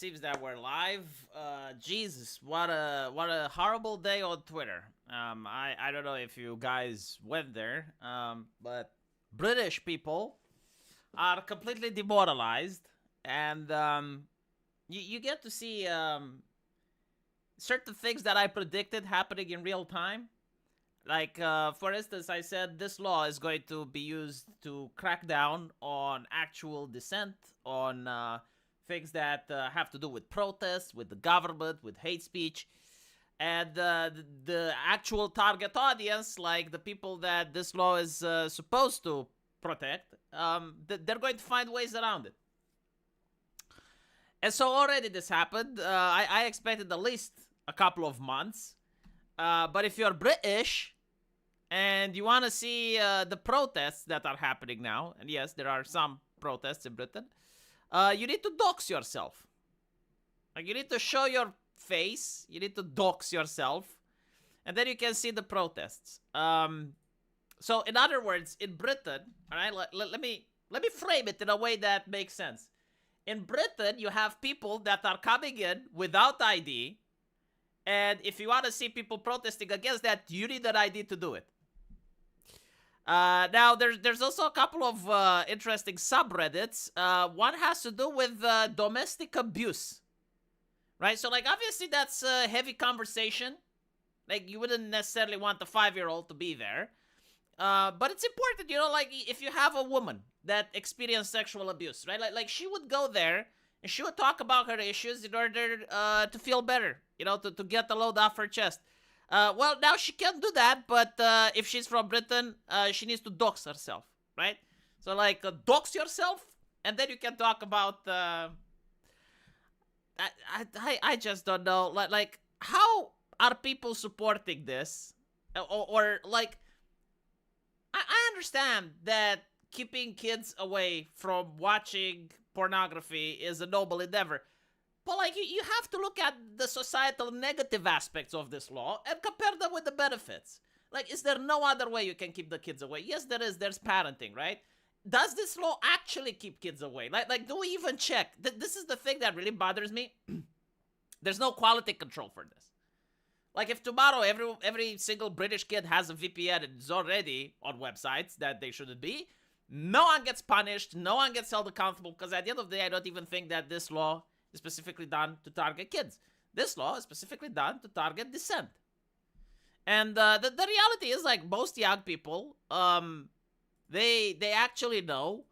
seems that we're live. Jesus, what a horrible day on Twitter. I don't know if you guys went there, but British people are completely demoralized, and you get to see certain things that I predicted happening in real time. Like, for instance, I said this law is going to be used to crack down on actual dissent, on things that have to do with protests, with the government, with hate speech. And the actual target audience, like the people that this law is supposed to protect, they're going to find ways around it. And so already this happened. I expected at least a couple of months. But if you're British and you want to see the protests that are happening now, and yes, there are some protests in Britain, you need to dox yourself. Like, you need to show your face, you need to dox yourself, and then you can see the protests. So in other words, in Britain, all right, let me frame it in a way that makes sense. In Britain, you have people that are coming in without ID, and if you want to see people protesting against that, you need an ID to do it. Now, there's also a couple of interesting subreddits. One has to do with domestic abuse, right? So, like, obviously that's a heavy conversation. Like, you wouldn't necessarily want the 5-year-old to be there. But it's important, you know, like, if you have a woman that experienced sexual abuse, right? Like she would go there and she would talk about her issues in order to feel better, you know, to get the load off her chest. Well, now she can't do that, but if she's from Britain, she needs to dox herself, right? So, like, dox yourself, and then you can talk about... I just don't know. Like, how are people supporting this? Or like, I understand that keeping kids away from watching pornography is a noble endeavor. But, like, you have to look at the societal negative aspects of this law and compare them with the benefits. Like, is there no other way you can keep the kids away? Yes, there is. There's parenting, right? Does this law actually keep kids away? Like, do we even check? This is the thing that really bothers me. There's no quality control for this. Like, if tomorrow every single British kid has a VPN and is already on websites that they shouldn't be, no one gets punished, no one gets held accountable, because at the end of the day, I don't even think that this law is specifically done to target kids. This law is specifically done to target dissent. And the reality is, like, most young people, they actually know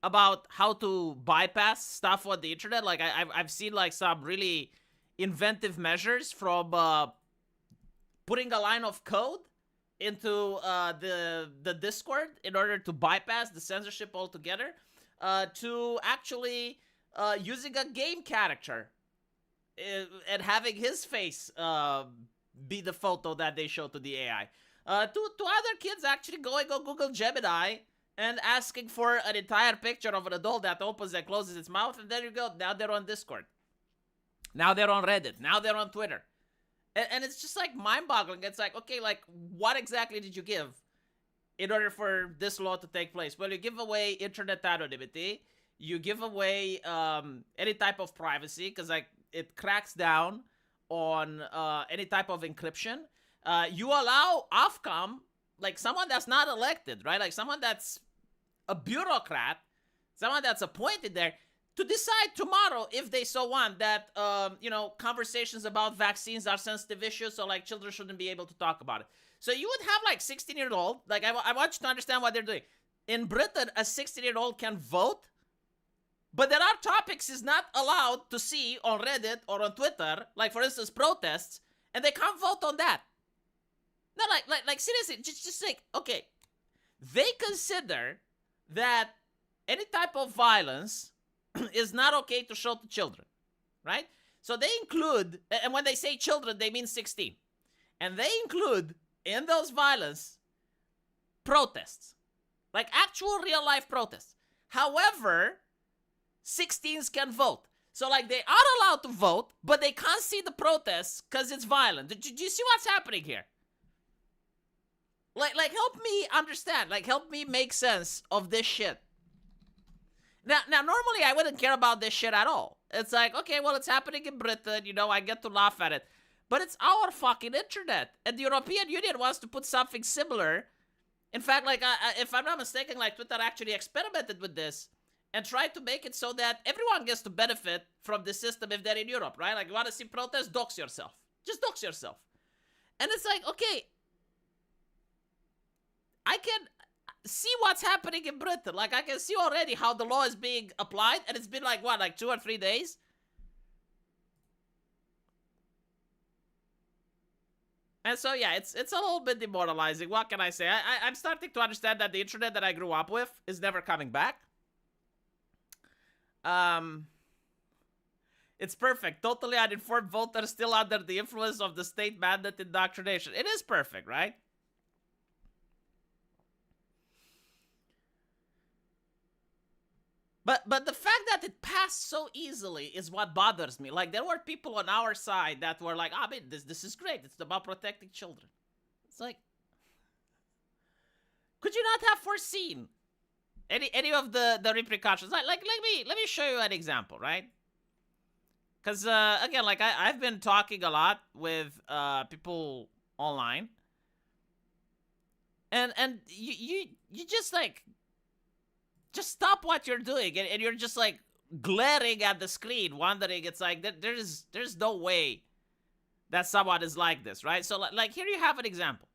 about how to bypass stuff on the internet. Like, I've seen, like, some really inventive measures from putting a line of code into the Discord in order to bypass the censorship altogether, to actually using a game character and having his face be the photo that they show to the AI. To other kids actually going on Google Gemini and asking for an entire picture of an adult that opens and closes its mouth, and there you go. Now they're on Discord. Now they're on Reddit. Now they're on Twitter. And it's just, like, mind-boggling. It's like, okay, like, what exactly did you give in order for this law to take place? Well, you give away internet anonymity. You give away any type of privacy, because, like, it cracks down on any type of encryption. You allow Ofcom, like, someone that's not elected, right? Like, someone that's a bureaucrat, someone that's appointed there, to decide tomorrow, if they so want, that, you know, conversations about vaccines are sensitive issues, so, like, children shouldn't be able to talk about it. So you would have, like, 16-year-old, like, I want you to understand what they're doing. In Britain, a 16-year-old can vote, but there are topics he's not allowed to see on Reddit or on Twitter, like, for instance, protests, and they can't vote on that. No, like seriously, just like, okay, they consider that any type of violence is not okay to show to children, right? So they include, and when they say children, they mean 16. And they include in those violence protests, like actual real life protests. However, 16s can vote. So, like, they are allowed to vote, but they can't see the protests because it's violent. Do you see what's happening here? Like, help me understand. Like, help me make sense of this shit. Now, normally I wouldn't care about this shit at all. It's like, okay, well, it's happening in Britain, I get to laugh at it. But it's our fucking internet. And the European Union wants to put something similar. In fact, like, if I'm not mistaken, like, Twitter actually experimented with this and tried to make it so that everyone gets to benefit from the system if they're in Europe, right? Like, you want to see protests? Dox yourself. Just dox yourself. And it's like, okay, I can see what's happening in Britain. Like, I can see already how the law is being applied, and it's been like, what, like 2 or 3 days? And so, yeah, it's a little bit demoralizing. What can I say? I'm starting to understand that the internet that I grew up with is never coming back. It's perfect. Totally uninformed voters still under the influence of the state mandate indoctrination. It is perfect, right? But the fact that it passed so easily is what bothers me. Like, there were people on our side that were like, I mean, this is great. It's about protecting children. It's like, could you not have foreseen any of the repercussions? Like let me show you an example, right? Because again, like I've been talking a lot with people online, and you just like. Just stop what you're doing, and you're just like glaring at the screen, wondering. It's like there's no way that someone is like this, right? So like here you have an example.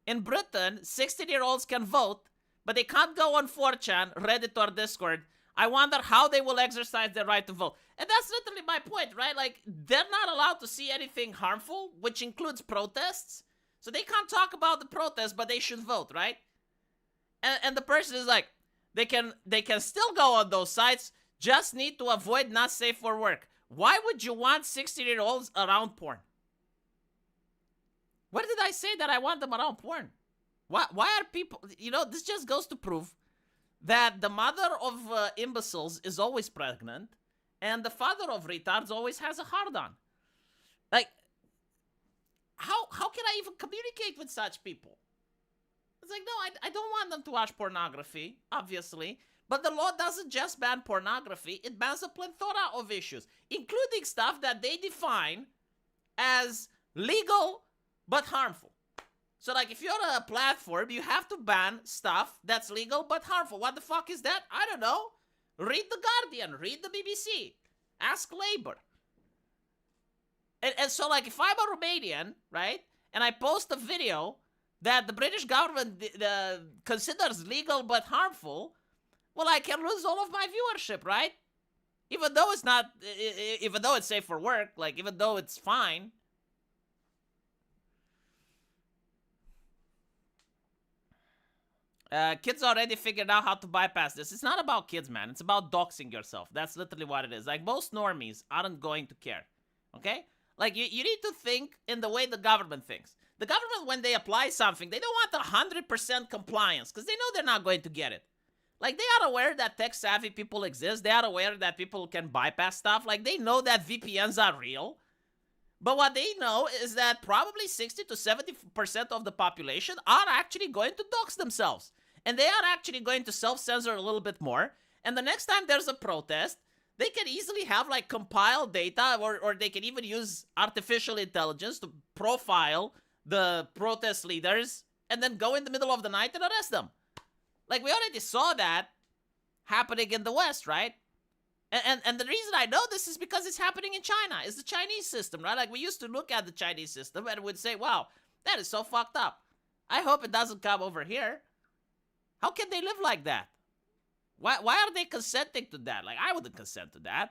In Britain, 16-year-olds can vote, but they can't go on 4chan, Reddit, or Discord. I wonder how they will exercise their right to vote. And that's literally my point, right? Like, they're not allowed to see anything harmful, which includes protests. So they can't talk about the protest, but they should vote, right? And the person is like, they can still go on those sites, just need to avoid not safe for work. Why would you want 16-year-olds around porn? Where did I say that I want them around porn? Why are people... this just goes to prove that the mother of imbeciles is always pregnant, and the father of retards always has a hard-on. Like... How can I even communicate with such people? It's like, no, I don't want them to watch pornography, obviously. But the law doesn't just ban pornography. It bans a plethora of issues, including stuff that they define as legal but harmful. So, like, if you're a platform, you have to ban stuff that's legal but harmful. What the fuck is that? I don't know. Read The Guardian. Read the BBC. Ask Labour. And so, like, if I'm a Romanian, right, and I post a video that the British government considers legal but harmful, well, I can lose all of my viewership, right? Even though it's not, even though it's safe for work, like, even though it's fine. Kids already figured out how to bypass this. It's not about kids, man. It's about doxing yourself. That's literally what it is. Like, most normies aren't going to care, okay? Like, you need to think in the way the government thinks. The government, when they apply something, they don't want 100% compliance because they know they're not going to get it. Like, they are aware that tech-savvy people exist. They are aware that people can bypass stuff. Like, they know that VPNs are real. But what they know is that probably 60 to 70% of the population are actually going to dox themselves. And they are actually going to self-censor a little bit more. And the next time there's a protest, they can easily have, like, compiled data, or they can even use artificial intelligence to profile the protest leaders and then go in the middle of the night and arrest them. Like, we already saw that happening in the West, right? And the reason I know this is because it's happening in China. It's the Chinese system, right? Like, we used to look at the Chinese system and would say, wow, that is so fucked up. I hope it doesn't come over here. How can they live like that? Why are they consenting to that? Like, I wouldn't consent to that.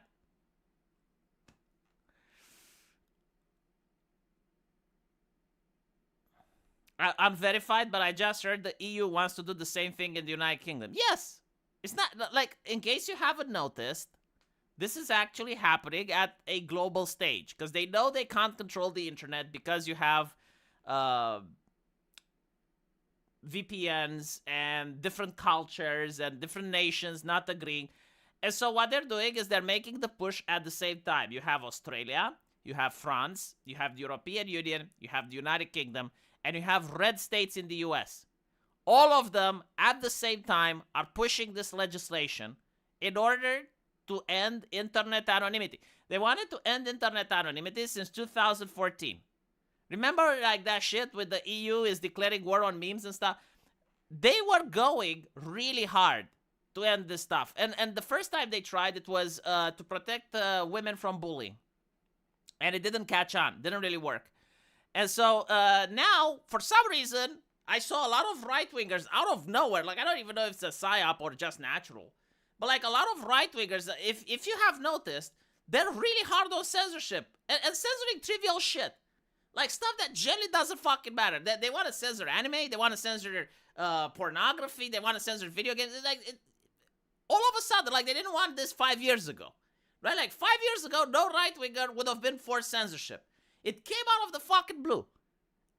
Unverified, but I just heard the EU wants to do the same thing in the United Kingdom. Yes! It's not, like, in case you haven't noticed, this is actually happening at a global stage. Because they know they can't control the internet because you have VPNs and different cultures and different nations not agreeing. And so what they're doing is they're making the push at the same time. You have Australia, you have France, you have the European Union, you have the United Kingdom, and you have red states in the US. all of them at the same time are pushing this legislation in order to end internet anonymity. They wanted to end internet anonymity since 2014. Remember, like, that shit with the EU is declaring war on memes and stuff? They were going really hard to end this stuff. And the first time they tried, it was to protect women from bullying. And it didn't catch on. Didn't really work. And so now, for some reason, I saw a lot of right-wingers out of nowhere. Like, I don't even know if it's a psyop or just natural. But, like, a lot of right-wingers, if you have noticed, they're really hard on censorship. And censoring trivial shit. Like, stuff that generally doesn't fucking matter. They want to censor anime. They want to censor pornography. They want to censor video games. All of a sudden, like, they didn't want this 5 years ago. Right? Like, 5 years ago, no right-winger would have been for censorship. It came out of the fucking blue.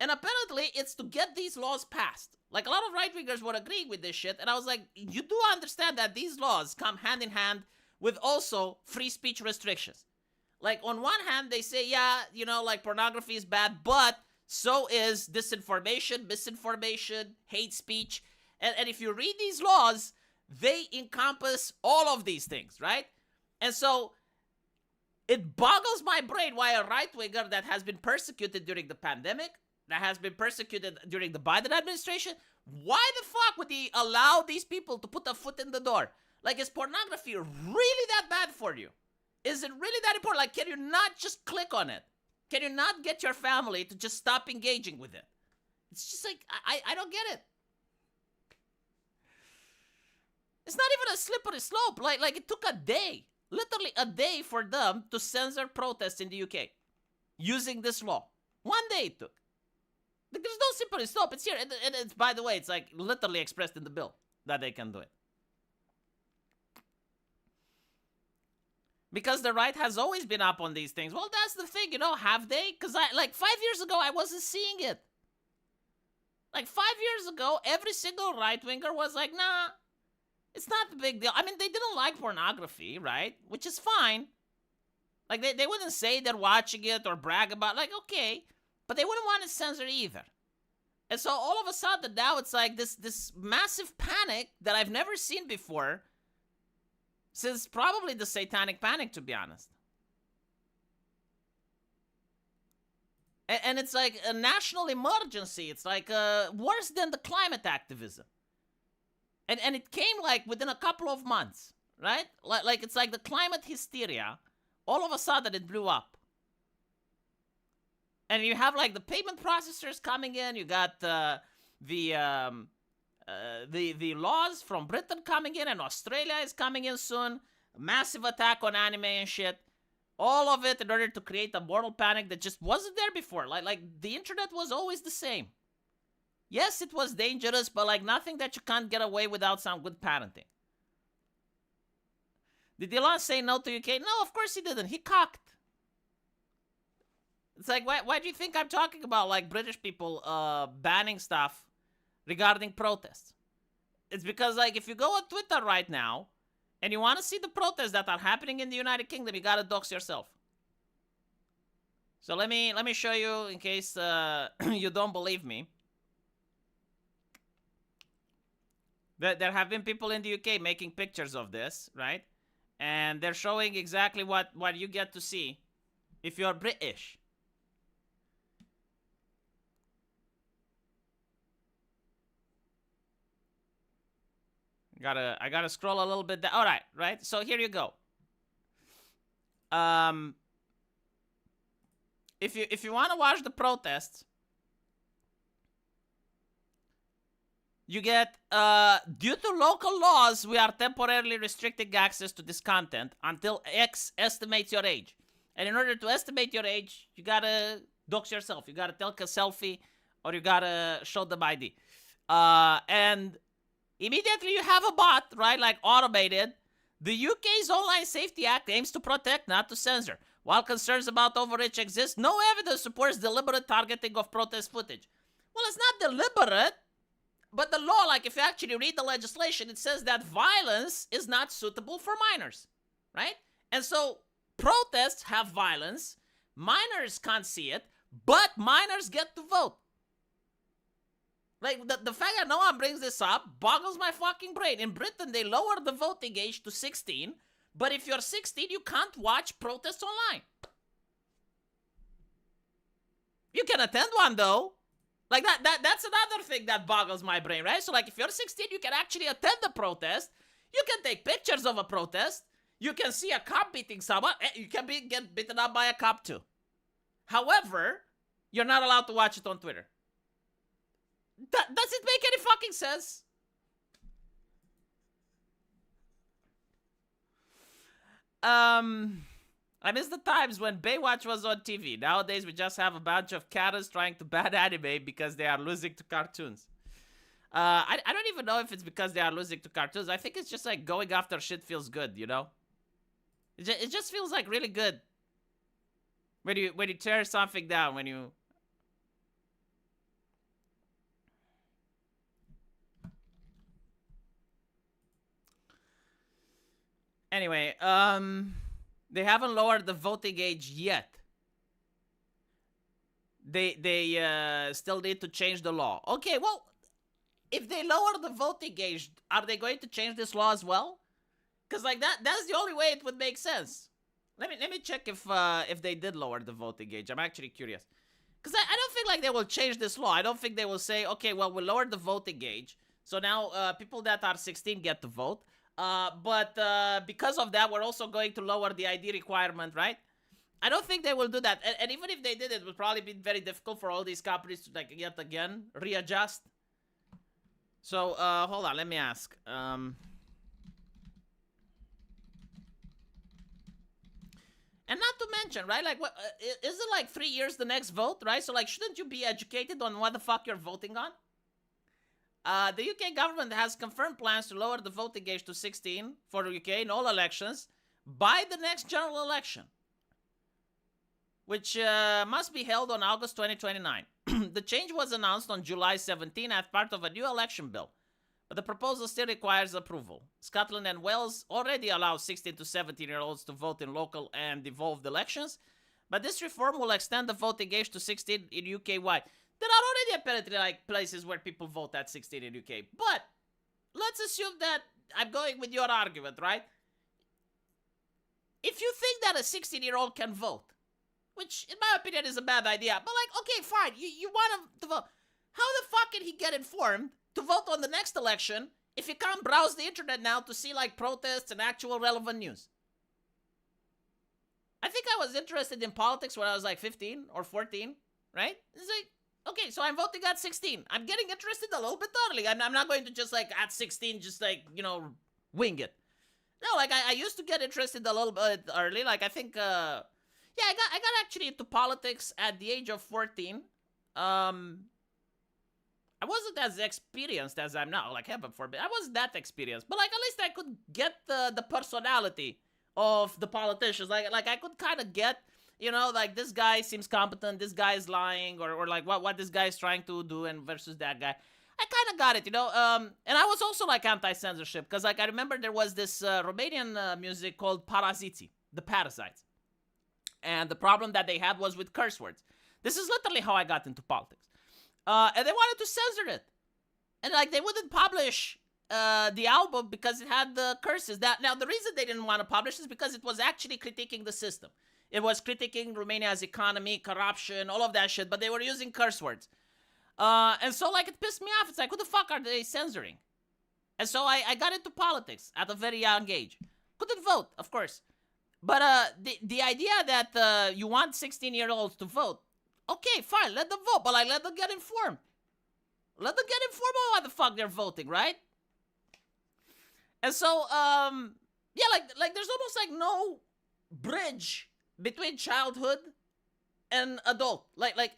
And apparently, it's to get these laws passed. Like, a lot of right-wingers were agreeing with this shit. And I was like, you do understand that these laws come hand in hand with also free speech restrictions. Like, on one hand, they say, yeah, you know, like, pornography is bad, but so is disinformation, misinformation, hate speech. And if you read these laws, they encompass all of these things, right? And so it boggles my brain why a right-winger that has been persecuted during the pandemic, that has been persecuted during the Biden administration, why the fuck would he allow these people to put a foot in the door? Like, is pornography really that bad for you? Is it really that important? Like, can you not just click on it? Can you not get your family to just stop engaging with it? It's just like, I don't get it. It's not even a slippery slope. Like it took a day, literally a day for them to censor protests in the UK using this law. 1 day it took. Like, there's no slippery slope. It's here. And it's, by the way, it's like literally expressed in the bill that they can do it. Because the right has always been up on these things. Well, that's the thing, you know, have they? Because, like, 5 years ago, I wasn't seeing it. Like, 5 years ago, every single right-winger was like, nah, it's not a big deal. I mean, they didn't like pornography, right? Which is fine. Like, they wouldn't say they're watching it or brag about it. Like, okay. But they wouldn't want to censor either. And so, all of a sudden, now it's like this massive panic that I've never seen before. Since probably the Satanic Panic, to be honest. And it's like a national emergency. It's like worse than the climate activism. And it came like within a couple of months, right? Like it's like the climate hysteria. All of a sudden it blew up. And you have like the payment processors coming in. You got the laws from Britain coming in, and Australia is coming in soon. Massive attack on anime and shit. All of it in order to create a moral panic that just wasn't there before. Like the internet was always the same. Yes, it was dangerous, but like nothing that you can't get away without some good parenting. Did Elon say no to UK? No, of course he didn't. He cocked. It's like, why do you think I'm talking about like British people banning stuff regarding protests? It's because, like, if you go on Twitter right now and you want to see the protests that are happening in the United Kingdom, you gotta dox yourself. So let me show you in case you don't believe me. There have been people in the UK making pictures of this, right? And they're showing exactly what you get to see if you're British. I gotta scroll a little bit down. All right. So here you go. If you want to watch the protests, you get due to local laws, we are temporarily restricting access to this content until X estimates your age. And in order to estimate your age, you gotta dox yourself. You gotta take a selfie, or you gotta show them ID. And immediately you have a bot, right, like automated. The UK's Online Safety Act aims to protect, not to censor. While concerns about overreach exist, no evidence supports deliberate targeting of protest footage. Well, it's not deliberate, but the law, like if you actually read the legislation, it says that violence is not suitable for minors, right? And so protests have violence, minors can't see it, but minors get to vote. Like, the fact that no one brings this up boggles my fucking brain. In Britain, they lowered the voting age to 16, but if you're 16, you can't watch protests online. You can attend one, though. Like, that's another thing that boggles my brain, right? So, like, if you're 16, you can actually attend the protest. You can take pictures of a protest. You can see a cop beating someone. You can get beaten up by a cop, too. However, you're not allowed to watch it on Twitter. Does it make any fucking sense? I miss the times when Baywatch was on TV. Nowadays, we just have a bunch of Karens trying to ban anime because they are losing to cartoons. I don't even know if it's because they are losing to cartoons. I think it's just like going after shit feels good, you know? It just feels like really good when you tear something down, when you... Anyway, they haven't lowered the voting age yet. They still need to change the law. Okay, well, if they lower the voting age, are they going to change this law as well? Because like that's the only way it would make sense. Let me check if they did lower the voting age. I'm actually curious. Because I don't think like they will change this law. I don't think they will say, okay, well, we'll lower the voting age. So now people that are 16 get to vote. But because of that, we're also going to lower the ID requirement, right? I don't think they will do that. And even if they did, it would probably be very difficult for all these companies to, like, yet again, readjust. So, hold on, let me ask. And not to mention, right, like, what, is it like 3 years the next vote, right? So, like, shouldn't you be educated on what the fuck you're voting on? The UK government has confirmed plans to lower the voting age to 16 for the UK in all elections by the next general election, which must be held on August 2029. The change was announced on July 17 as part of a new election bill, but the proposal still requires approval. Scotland and Wales already allow 16 to 17-year-olds to vote in local and devolved elections, but this reform will extend the voting age to 16 in UK-wide. There are already apparently like places where people vote at 16 in UK. But let's assume that I'm going with your argument, right? If you think that a 16-year-old can vote, which in my opinion is a bad idea, but like, okay, fine, you want him to vote. How the fuck can he get informed to vote on the next election if he can't browse the internet now to see like protests and actual relevant news? I think I was interested in politics when I was like 15 or 14, right? It's like, okay, so I'm voting at 16. I'm getting interested a little bit early. I'm not going to just, like, at 16, just, like, you know, wing it. No, like, I used to get interested a little bit early. Like, I think, yeah, I got actually into politics at the age of 14. I wasn't as experienced as I'm now. Like, heaven forbid. I wasn't that experienced. But, like, at least I could get the personality of the politicians. Like I could kind of get... You know, like, this guy seems competent, this guy is lying, or like, what this guy is trying to do and versus that guy. I kind of got it, you know, and I was also, like, anti-censorship, because, like, I remember there was this Romanian music called Paraziti, the Parasites, and the problem that they had was with curse words. This is literally how I got into politics, and they wanted to censor it, and, like, they wouldn't publish the album because it had the curses. Now, the reason they didn't want to publish is because it was actually critiquing the system. It was critiquing Romania's economy, corruption, all of that shit, but they were using curse words. And so, like, it pissed me off. It's like, who the fuck are they censoring? And so I got into politics at a very young age. Couldn't vote, of course. But the idea that you want 16-year-olds to vote, okay, fine, let them vote, but, like, let them get informed. Let them get informed on what the fuck they're voting, right? And so, yeah, like there's almost, like, no bridge between childhood and adult. Like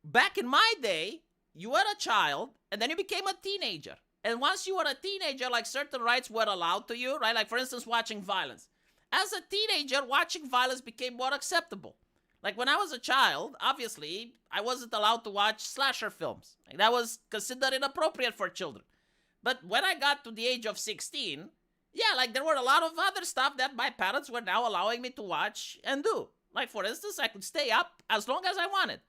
back in my day, you were a child and then you became a teenager. And once you were a teenager, like, certain rights were allowed to you, right? Like, for instance, watching violence. As a teenager, watching violence became more acceptable. Like, when I was a child, obviously, I wasn't allowed to watch slasher films. Like, that was considered inappropriate for children. But when I got to the age of 16, yeah, like, there were a lot of other stuff that my parents were now allowing me to watch and do. Like, for instance, I could stay up as long as I wanted.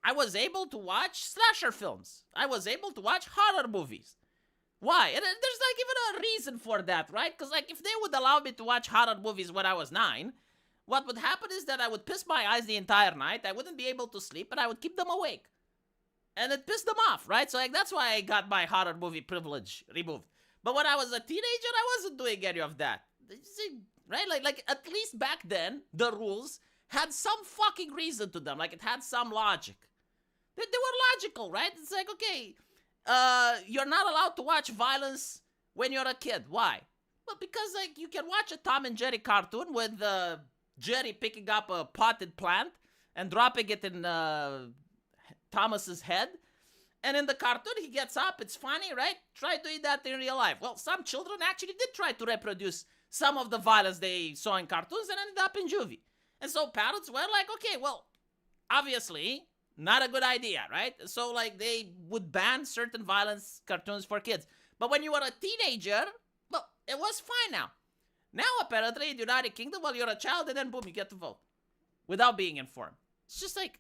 I was able to watch slasher films. I was able to watch horror movies. Why? And there's like even a reason for that, right? Because like if they would allow me to watch horror movies when I was 9, what would happen is that I would piss my eyes the entire night. I wouldn't be able to sleep, but I would keep them awake. And it pissed them off, right? So like that's why I got my horror movie privilege removed. But when I was a teenager, I wasn't doing any of that. See, right? Like at least back then, the rules had some fucking reason to them. Like it had some logic. They were logical, right? It's like, okay, you're not allowed to watch violence when you're a kid. Why? Well, because like you can watch a Tom and Jerry cartoon with Jerry picking up a potted plant and dropping it in Thomas's head. And in the cartoon, he gets up. It's funny, right? Try doing that in real life. Well, some children actually did try to reproduce some of the violence they saw in cartoons and ended up in juvie. And so parents were like, okay, well, obviously, not a good idea, right? So, like, they would ban certain violence cartoons for kids. But when you were a teenager, well, it was fine now. Now, apparently, in the United Kingdom, well, you're a child, and then boom, you get to vote. Without being informed. It's just like,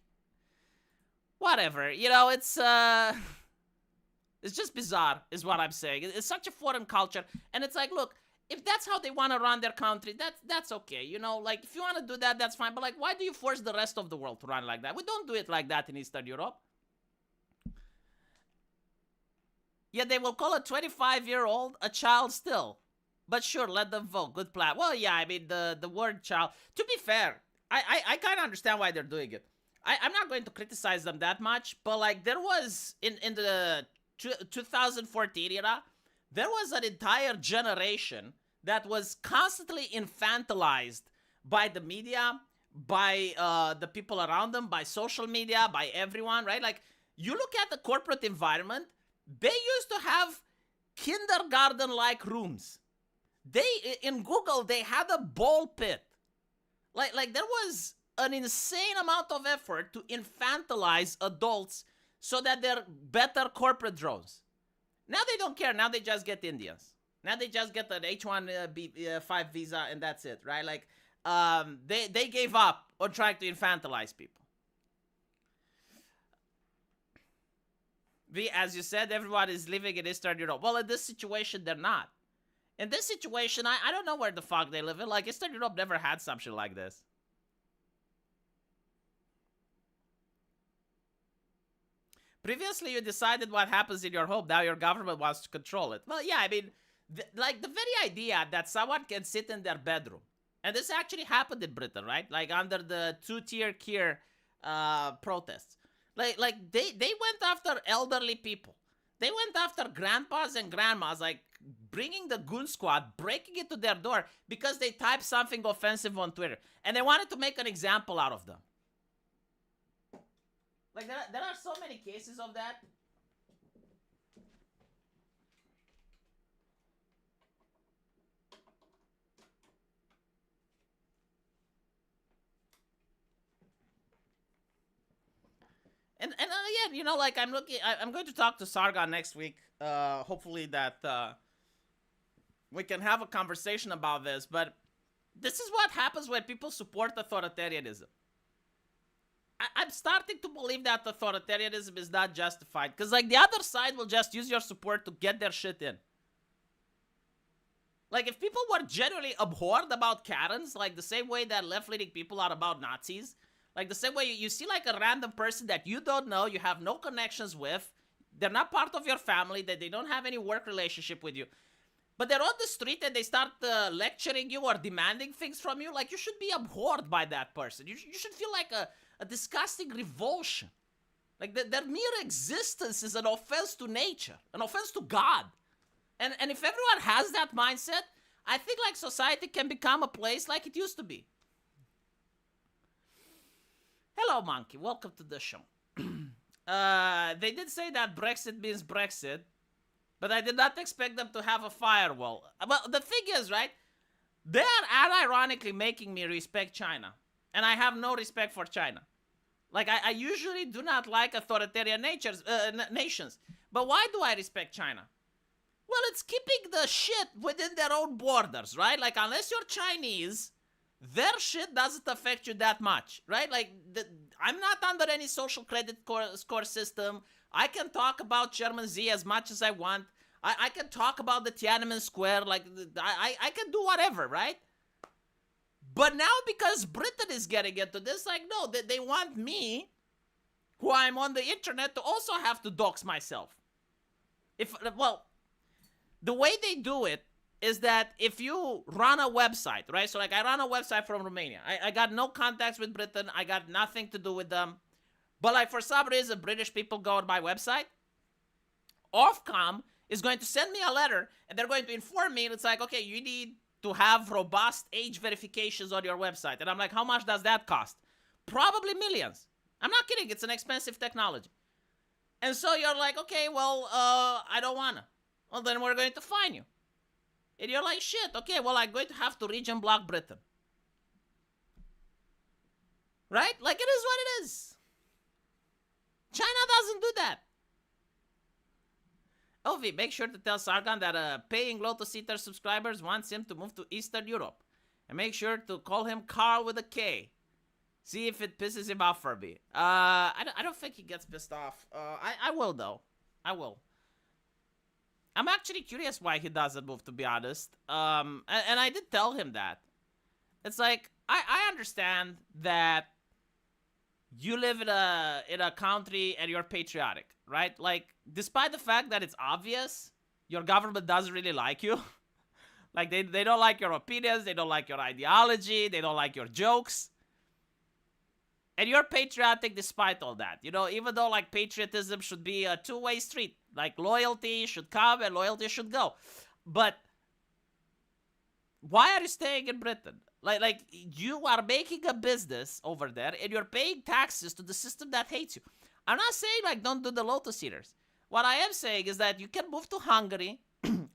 whatever. You know, it's just bizarre, is what I'm saying. It's such a foreign culture. And it's like, look, if that's how they want to run their country, that's okay. You know, like, if you want to do that, that's fine. But, like, why do you force the rest of the world to run like that? We don't do it like that in Eastern Europe. Yet they will call a 25-year-old a child still. But sure, let them vote. Good plan. Well, yeah, I mean, the word child. To be fair, I kind of understand why they're doing it. I'm not going to criticize them that much, but, like, there was, in the 2014 era, there was an entire generation that was constantly infantilized by the media, by the people around them, by social media, by everyone, right? Like, you look at the corporate environment, they used to have kindergarten-like rooms. In Google, they had a ball pit. Like there was an insane amount of effort to infantilize adults so that they're better corporate drones. Now they don't care. Now they just get Indians. Now they just get an H-1B5 visa and that's it, right? Like, they gave up on trying to infantilize people. As you said, everyone is living in Eastern Europe. Well, in this situation, they're not. In this situation, I don't know where the fuck they live in. Like, Eastern Europe never had something like this. Previously, you decided what happens in your home. Now your government wants to control it. Well, yeah, I mean, like, the very idea that someone can sit in their bedroom. And this actually happened in Britain, right? Like, under the two-tier Keir protests. Like they went after elderly people. They went after grandpas and grandmas, like, bringing the goon squad, breaking into their door because they typed something offensive on Twitter. And they wanted to make an example out of them. Like, there are so many cases of that. And again, you know, like, I'm going to talk to Sargon next week. Hopefully that we can have a conversation about this. But this is what happens when people support authoritarianism. I'm starting to believe that authoritarianism is not justified. Because, like, the other side will just use your support to get their shit in. Like, if people were genuinely abhorred about Karens, like the same way that left-leaning people are about Nazis, like the same way you see, like, a random person that you don't know, you have no connections with, they're not part of your family, that they don't have any work relationship with you, but they're on the street and they start lecturing you or demanding things from you, like, you should be abhorred by that person. You should feel like a disgusting revulsion. Like, their mere existence is an offense to nature, an offense to God. And if everyone has that mindset, I think, like, society can become a place like it used to be. Hello, Monkey. Welcome to the show. They did say that Brexit means Brexit, but I did not expect them to have a firewall. Well, the thing is, right, they are unironically making me respect China, and I have no respect for China. Like, I usually do not like authoritarian nations, but why do I respect China? Well, it's keeping the shit within their own borders, right? Like, unless you're Chinese, their shit doesn't affect you that much, right? Like, I'm not under any social credit score system. I can talk about German Z as much as I want. I can talk about the Tiananmen Square. Like, I can do whatever, right? But now, because Britain is getting into this, like, no, they want me, who I'm on the internet, to also have to dox myself. Well, the way they do it is that if you run a website, right? So, like, I run a website from Romania. I got no contacts with Britain. I got nothing to do with them. But, like, for some reason, British people go on my website. Ofcom is going to send me a letter, and they're going to inform me. And it's like, okay, you need to have robust age verifications on your website. And I'm like, how much does that cost? Probably millions. I'm not kidding. It's an expensive technology. And so you're like, okay, well, I don't want to. Well, then we're going to fine you. And you're like, shit, okay, well, I'm going to have to region block Britain. Right? Like, it is what it is. China doesn't do that. Ovi, make sure to tell Sargon that paying Lotus Eater subscribers wants him to move to Eastern Europe. And make sure to call him Carl with a K. See if it pisses him off for me. I don't think he gets pissed off. I will, though. I will. I'm actually curious why he doesn't move, to be honest. And I did tell him that. It's like, I understand that you live in a country and you're patriotic, right? Like, despite the fact that it's obvious your government doesn't really like you. Like, they don't like your opinions, they don't like your ideology, they don't like your jokes. And you're patriotic despite all that. You know, even though, like, patriotism should be a two-way street. Like, loyalty should come and loyalty should go. But why are you staying in Britain? Like you are making a business over there and you're paying taxes to the system that hates you. I'm not saying, like, don't do the Lotus Eaters. What I am saying is that you can move to Hungary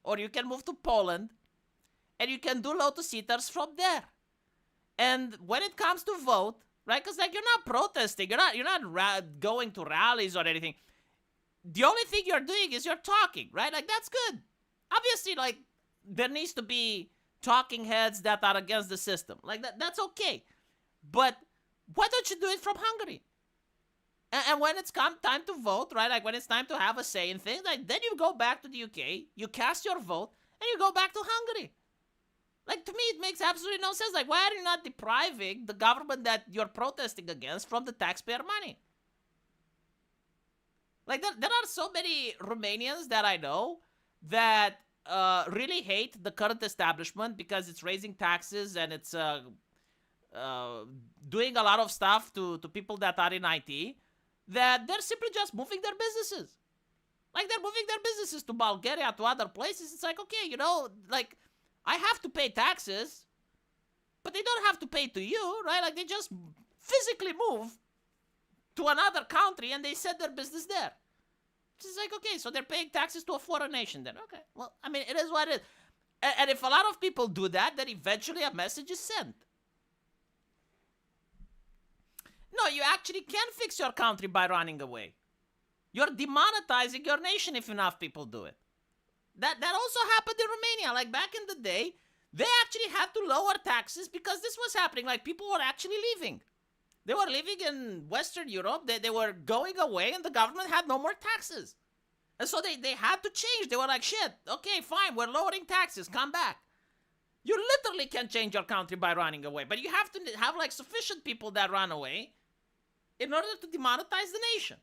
or you can move to Poland and you can do Lotus Eaters from there. And when it comes to vote, right? Because, like, you're not protesting. You're not going to rallies or anything. The only thing you're doing is you're talking, right? Like, that's good. Obviously, like, there needs to be talking heads that are against the system. Like, that's okay. But why don't you do it from Hungary? And when it's time to vote, right? Like, when it's time to have a say in things, like, then you go back to the UK, you cast your vote, and you go back to Hungary. Like, to me, it makes absolutely no sense. Like, why are you not depriving the government that you're protesting against from the taxpayer money? Like, there are so many Romanians that I know that really hate the current establishment because it's raising taxes and it's doing a lot of stuff to people that are in IT, that they're simply just moving their businesses. Like, they're moving their businesses to Bulgaria, to other places. It's like, okay, you know, like, I have to pay taxes, but they don't have to pay to you, right? Like, they just physically move to another country and they set their business there. It's like, okay, so they're paying taxes to a foreign nation then. Okay, well, I mean, it is what it is. And if a lot of people do that, then eventually a message is sent. No, you actually can fix your country by running away. You're demonetizing your nation if enough people do it. That also happened in Romania. Like, back in the day, they actually had to lower taxes because this was happening. Like, people were actually leaving. They were living in Western Europe. They were going away, and the government had no more taxes. And so they had to change. They were like, shit, okay, fine, we're lowering taxes. Come back. You literally can change your country by running away. But you have to have, like, sufficient people that run away in order to demonetize the nation.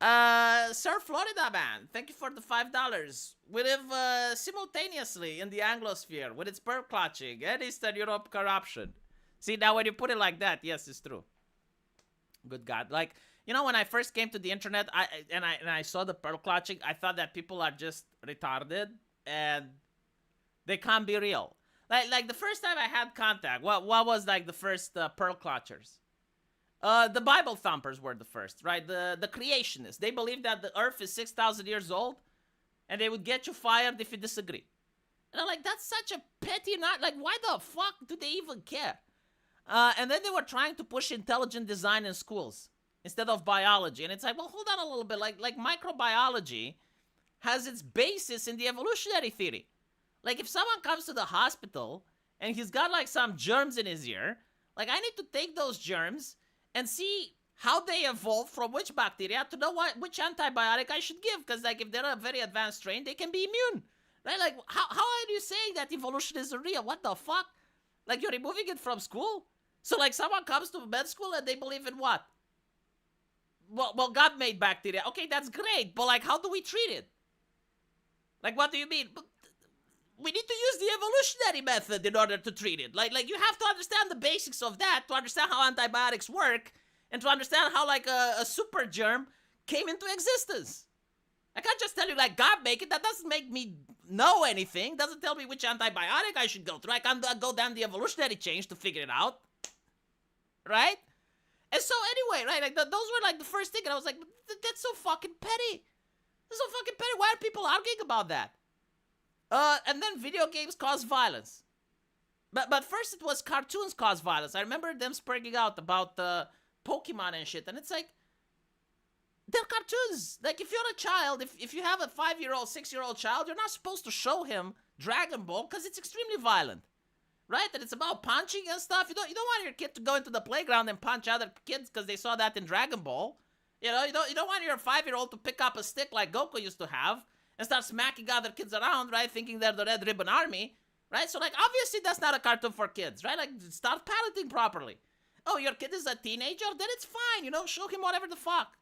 Sir Florida Man, thank you for the $5. We live simultaneously in the Anglosphere with its pearl clutching and Eastern Europe corruption. See, now when you put it like that, yes, it's true. Good God. Like, you know, when I first came to the internet, I saw the pearl clutching, I thought that people are just retarded and they can't be real. Like the first time I had contact, what was, like, the first pearl clutchers? The Bible thumpers were the first, right? The creationists. They believed that the earth is 6,000 years old, and they would get you fired if you disagree. And I'm like, that's such a petty not. Like, why the fuck do they even care? And then they were trying to push intelligent design in schools instead of biology. And it's like, well, hold on a little bit. Like microbiology has its basis in the evolutionary theory. Like, if someone comes to the hospital and he's got like some germs in his ear, like, I need to take those germs and see how they evolve from which bacteria to know which antibiotic I should give. Because, like, if they're a very advanced strain, they can be immune. Right? Like, how are you saying that evolution is real? What the fuck? Like, you're removing it from school? So, like, someone comes to med school and they believe in what? Well, God made bacteria. Okay, that's great. But, like, how do we treat it? Like, what do you mean? We need to use the evolutionary method in order to treat it. Like you have to understand the basics of that to understand how antibiotics work and to understand how, like, a super germ came into existence. I can't just tell you, like, God make it. That doesn't make me know anything. Doesn't tell me which antibiotic I should go through. I can't go down the evolutionary chain to figure it out. Right? And so anyway, right, like, those were, like, the first thing. And I was like, that's so fucking petty. That's so fucking petty. Why are people arguing about that? And then video games cause violence. But first it was cartoons cause violence. I remember them speaking out about Pokemon and shit. And it's like, they're cartoons. Like, if you're a child, if you have a 5-year-old, 6-year-old child, you're not supposed to show him Dragon Ball because it's extremely violent. Right? And it's about punching and stuff. You don't want your kid to go into the playground and punch other kids because they saw that in Dragon Ball. You know, you don't want your 5-year-old to pick up a stick like Goku used to have and start smacking other kids around, right? Thinking they're the Red Ribbon Army, right? So, like, obviously that's not a cartoon for kids, right? Like, start parenting properly. Oh, your kid is a teenager? Then it's fine, you know? Show him whatever the fuck.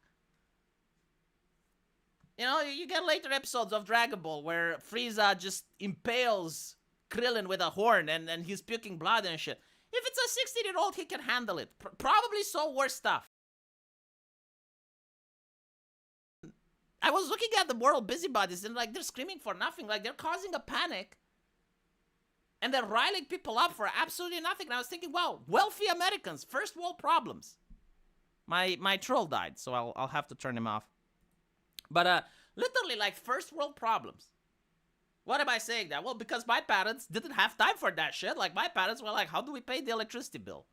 You know, you get later episodes of Dragon Ball where Frieza just impales Krillin with a horn and he's puking blood and shit. If it's a 16-year-old, he can handle it. Probably so worse stuff. I was looking at the moral busybodies and, like, they're screaming for nothing. Like, they're causing a panic. And they're riling people up for absolutely nothing. And I was thinking, wow, wealthy Americans, first world problems. My troll died, so I'll have to turn him off. But literally, like, first world problems. What am I saying that? Well, because my parents didn't have time for that shit. Like, my parents were like, how do we pay the electricity bill?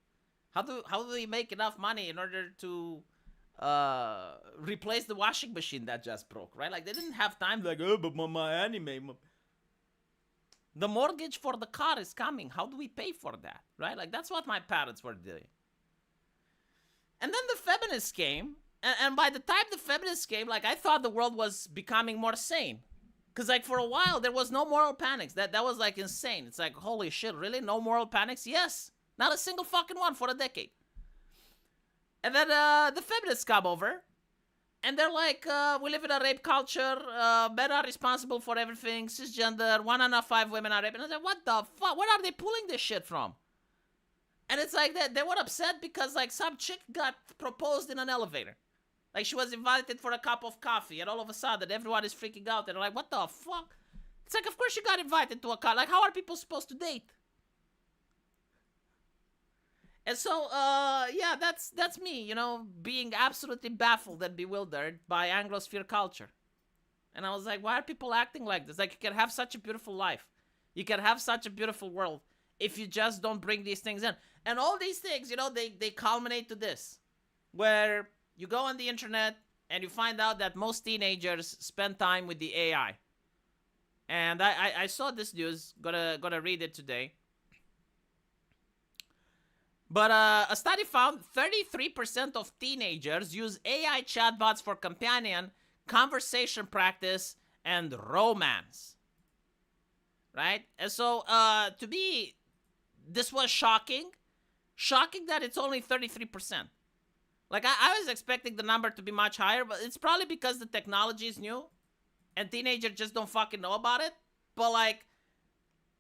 How do we make enough money in order to replace the washing machine that just broke, right? Like, they didn't have time, like, oh, but my anime. The mortgage for the car is coming. How do we pay for that, right? Like, that's what my parents were doing. And then the feminists came, and by the time the feminists came, like, I thought the world was becoming more sane. Because, like, for a while, there was no moral panics. That was, like, insane. It's like, holy shit, really? No moral panics? Yes. Not a single fucking one for a decade. And then the feminists come over, and they're like, we live in a rape culture, men are responsible for everything, cisgender, 1 out of 5 women are raped. And I was like, what the fuck? Where are they pulling this shit from? And it's like, they were upset because, like, some chick got proposed in an elevator. Like, she was invited for a cup of coffee, and all of a sudden, everyone is freaking out, and they're like, what the fuck? It's like, of course she got invited to a cup. Like, how are people supposed to date? And so, yeah, that's me, you know, being absolutely baffled and bewildered by Anglosphere culture. And I was like, why are people acting like this? Like, you can have such a beautiful life. You can have such a beautiful world if you just don't bring these things in. And all these things, you know, they culminate to this. Where you go on the internet and you find out that most teenagers spend time with the AI. And I saw this news, gonna read it today. But a study found 33% of teenagers use AI chatbots for companion, conversation practice, and romance. Right? And so, to me, this was shocking. Shocking that it's only 33%. Like, I was expecting the number to be much higher, but it's probably because the technology is new, and teenagers just don't fucking know about it. But, like,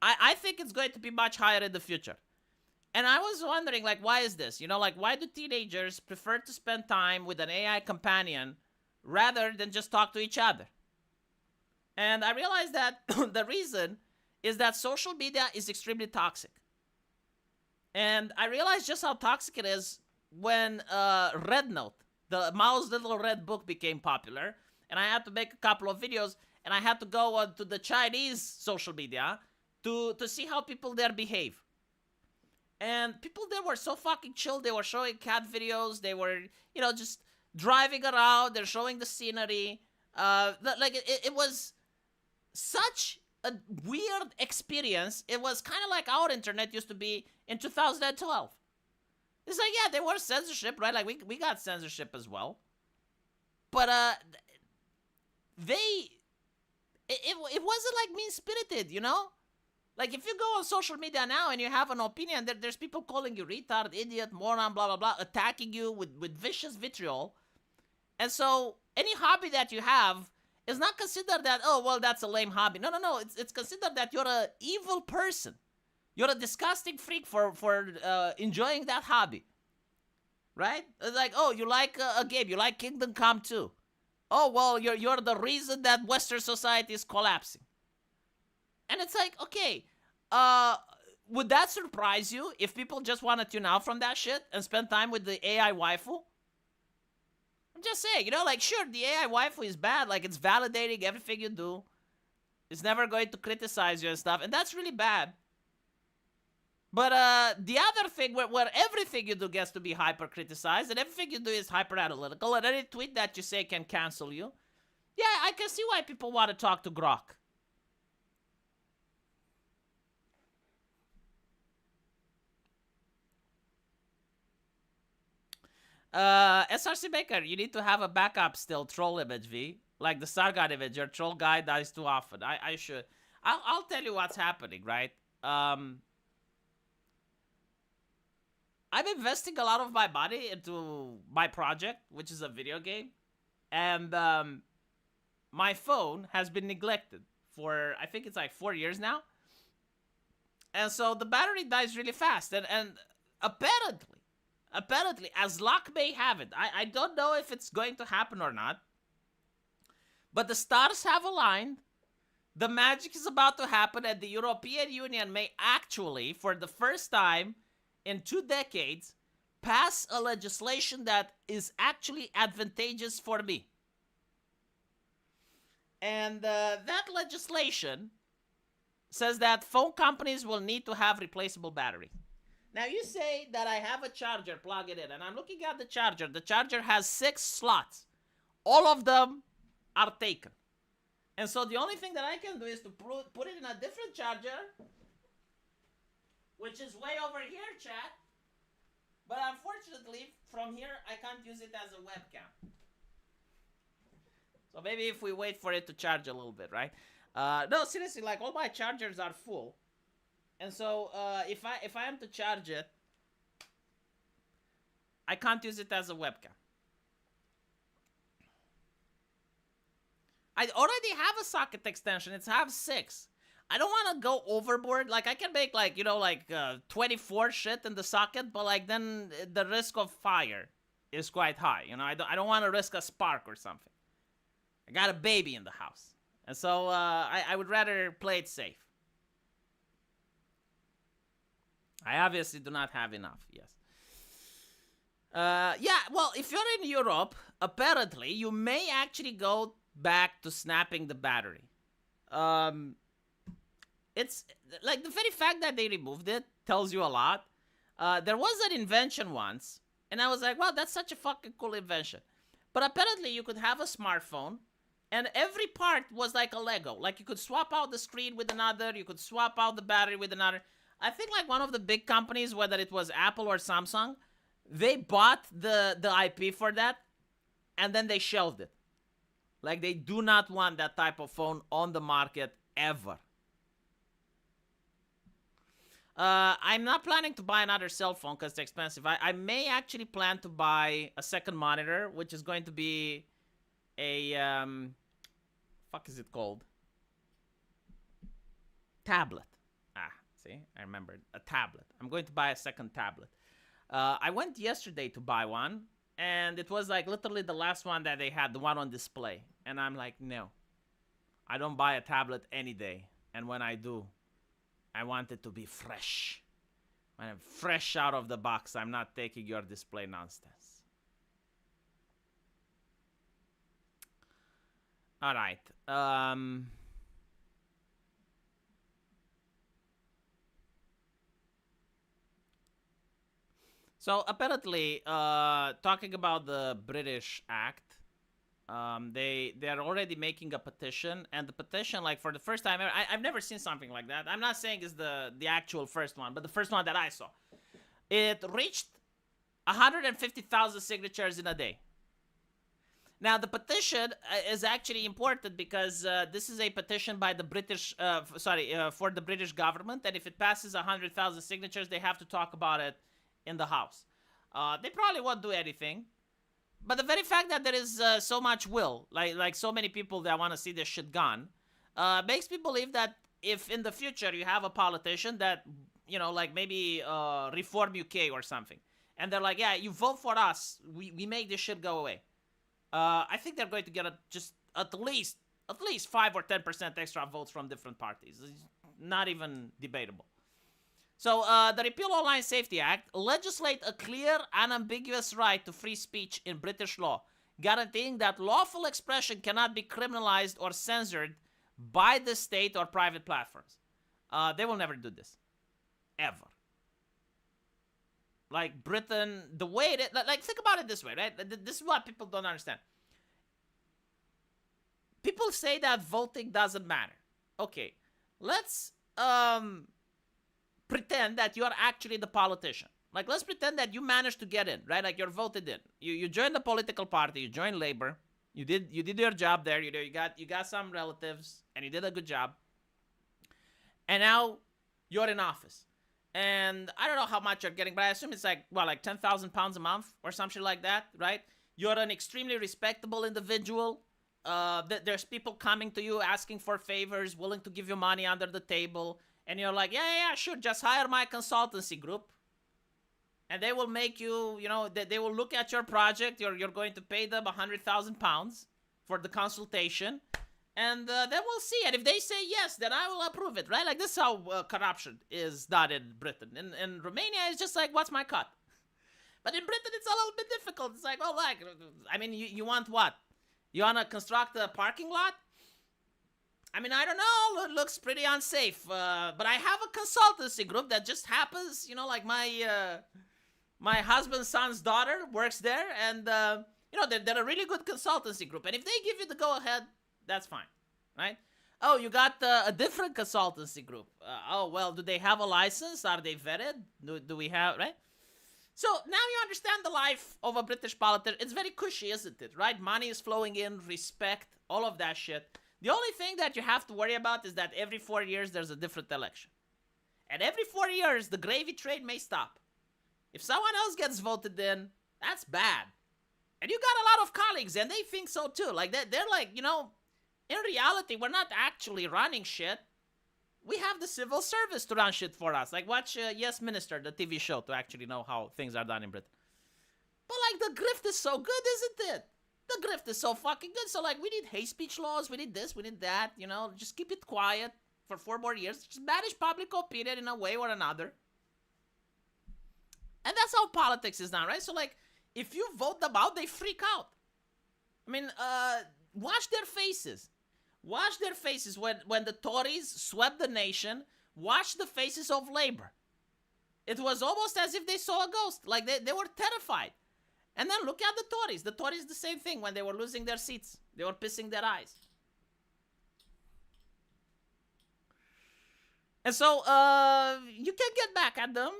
I think it's going to be much higher in the future. And I was wondering, like, why is this? You know, like, why do teenagers prefer to spend time with an AI companion rather than just talk to each other? And I realized that the reason is that social media is extremely toxic. And I realized just how toxic it is when Red Note, the Mao's Little Red Book, became popular. And I had to make a couple of videos, and I had to go to the Chinese social media to see how people there behave. And people there were so fucking chill. They were showing cat videos. They were, you know, just driving around. They're showing the scenery. Like, it was such a weird experience. It was kind of like our internet used to be in 2012. It's like, yeah, there was censorship, right? Like, we got censorship as well. But, it wasn't, like, mean-spirited, you know? Like, if you go on social media now and you have an opinion, there's people calling you retard, idiot, moron, blah, blah, blah, attacking you with vicious vitriol. And so, any hobby that you have is not considered that, oh, well, that's a lame hobby. No. It's considered that you're an evil person. You're a disgusting freak for enjoying that hobby. Right? It's like, oh, you like a game. You like Kingdom Come 2. Oh, well, you're the reason that Western society is collapsing. And it's like, okay, would that surprise you if people just want to tune out from that shit and spend time with the AI waifu? I'm just saying, you know, like, sure, the AI waifu is bad. Like, it's validating everything you do. It's never going to criticize you and stuff. And that's really bad. But the other thing where everything you do gets to be hyper-criticized and everything you do is hyper-analytical and any tweet that you say can cancel you. Yeah, I can see why people want to talk to Grok. SRC Baker, you need to have a backup still troll image, V. Like the Sargon image, your troll guy dies too often. I should. I'll tell you what's happening, right? I'm investing a lot of my money into my project, which is a video game. And my phone has been neglected for, I think it's like 4 years now. And so the battery dies really fast. And apparently, as luck may have it, I don't know if it's going to happen or not, but the stars have aligned. The magic is about to happen, and the European Union may actually, for the first time in 2 decades, pass a legislation that is actually advantageous for me. And that legislation says that phone companies will need to have replaceable battery. Now, you say that I have a charger, plug it in, and I'm looking at the charger. The charger has 6 slots. All of them are taken. And so the only thing that I can do is to put it in a different charger, which is way over here, chat. But unfortunately, from here, I can't use it as a webcam. So maybe if we wait for it to charge a little bit, right? No, seriously, like, all my chargers are full. And so, if I am to charge it, I can't use it as a webcam. I already have a socket extension. It's have 6. I don't want to go overboard. Like, I can make, like, you know, like 24 shit in the socket, but, like, then the risk of fire is quite high. You know, I don't want to risk a spark or something. I got a baby in the house. And so, I would rather play it safe. I obviously do not have enough, yes. Yeah, well, if you're in Europe, apparently, you may actually go back to snapping the battery. It's, like, the very fact that they removed it tells you a lot. There was an invention once, and I was like, wow, that's such a fucking cool invention. But apparently, you could have a smartphone, and every part was like a Lego. Like, you could swap out the screen with another, you could swap out the battery with another. I think, like, one of the big companies, whether it was Apple or Samsung, they bought the IP for that, and then they shelved it. Like, they do not want that type of phone on the market ever. I'm not planning to buy another cell phone because it's expensive. I may actually plan to buy a second monitor, which is going to be a, fuck is it called? Tablet. See, I remembered. A tablet. I'm going to buy a second tablet. I went yesterday to buy one, and it was like literally the last one that they had, the one on display. And I'm like, no. I don't buy a tablet any day. And when I do, I want it to be fresh. When I'm fresh out of the box, I'm not taking your display nonsense. All right. So apparently, talking about the British Act, They're already making a petition, and the petition, like for the first time ever, I've never seen something like that. I'm not saying it's the actual first one, but the first one that I saw, it reached 150,000 signatures in a day. Now, the petition is actually important because this is a petition by the for the British government, and if it passes 100,000 signatures, they have to talk about it in the House. They probably won't do anything, but the very fact that there is so much will, like so many people that want to see this shit gone, makes me believe that if in the future you have a politician that, like maybe Reform UK or something, and they're like, yeah, you vote for us, we make this shit go away. I think they're going to get just at least 5 or 10% extra votes from different parties. It's not even debatable. So the Repeal Online Safety Act legislate a clear, unambiguous right to free speech in British law, guaranteeing that lawful expression cannot be criminalized or censored by the state or private platforms. They will never do this, ever. Like Britain, the way it is, like think about it this way, right? This is what people don't understand. People say that voting doesn't matter. Okay, let's pretend that you are actually the politician. Like, let's pretend that you managed to get in, right? Like, you're voted in. You joined the political party. You joined Labour. You did your job there. You got some relatives, and you did a good job. And now you're in office. And I don't know how much you're getting, but I assume it's like £10,000 a month or something like that, right? You're an extremely respectable individual. There's people coming to you asking for favors, willing to give you money under the table. And you're like, yeah, sure, just hire my consultancy group. And they will make you, they will look at your project. You're going to pay them £100,000 for the consultation. And then we'll see. And if they say yes, then I will approve it, right? Like, this is how corruption is done in Britain. In Romania, it's just like, what's my cut? But in Britain, it's a little bit difficult. It's like, you want what? You want to construct a parking lot? I mean, I don't know. It looks pretty unsafe. But I have a consultancy group that just happens, like my husband's son's daughter works there. And, they're a really good consultancy group. And if they give you the go-ahead, that's fine, right? Oh, you got a different consultancy group. Do they have a license? Are they vetted? Do we have, right? So now you understand the life of a British politician. It's very cushy, isn't it, right? Money is flowing in, respect, all of that shit. The only thing that you have to worry about is that every 4 years there's a different election. And every 4 years, the gravy train may stop. If someone else gets voted in, that's bad. And you got a lot of colleagues, and they think so too. Like, they're like, in reality, we're not actually running shit. We have the civil service to run shit for us. Like, watch Yes Minister, the TV show, to actually know how things are done in Britain. But, like, the grift is so good, isn't it? The grift is so fucking good. So, like, we need hate speech laws. We need this. We need that. Just keep it quiet for 4 more years. Just manage public opinion in a way or another. And that's how politics is done, right? So, like, if you vote them out, they freak out. I mean, watch their faces. Watch their faces when the Tories swept the nation. Watch the faces of Labour. It was almost as if they saw a ghost. Like, they were terrified. And then look at the Tories. The Tories, the same thing when they were losing their seats. They were pissing their eyes. And so, you can get back at them,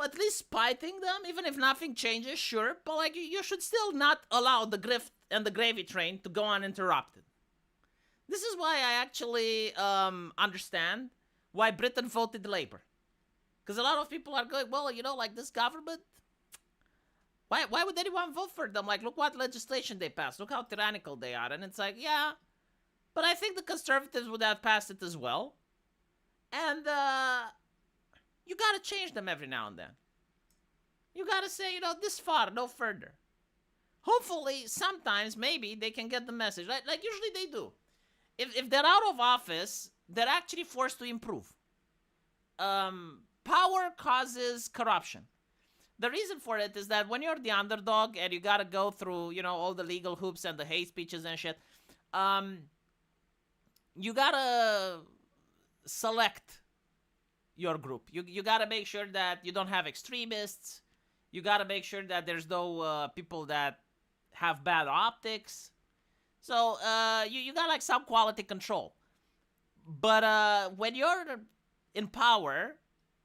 at least spiting them, even if nothing changes, sure. But, like, you should still not allow the grift and the gravy train to go uninterrupted. This is why I actually understand why Britain voted Labour. Because a lot of people are going, well, like this government, why would anyone vote for them? Like, look what legislation they passed. Look how tyrannical they are. And it's like, yeah, but I think the Conservatives would have passed it as well. And you got to change them every now and then. You got to say, this far, no further. Hopefully, sometimes, maybe, they can get the message. Like usually they do. If they're out of office, they're actually forced to improve. Power causes corruption. The reason for it is that when you're the underdog and you got to go through, all the legal hoops and the hate speeches and shit, you got to select your group. You got to make sure that you don't have extremists. You got to make sure that there's no people that have bad optics. So you got like some quality control. But when you're in power,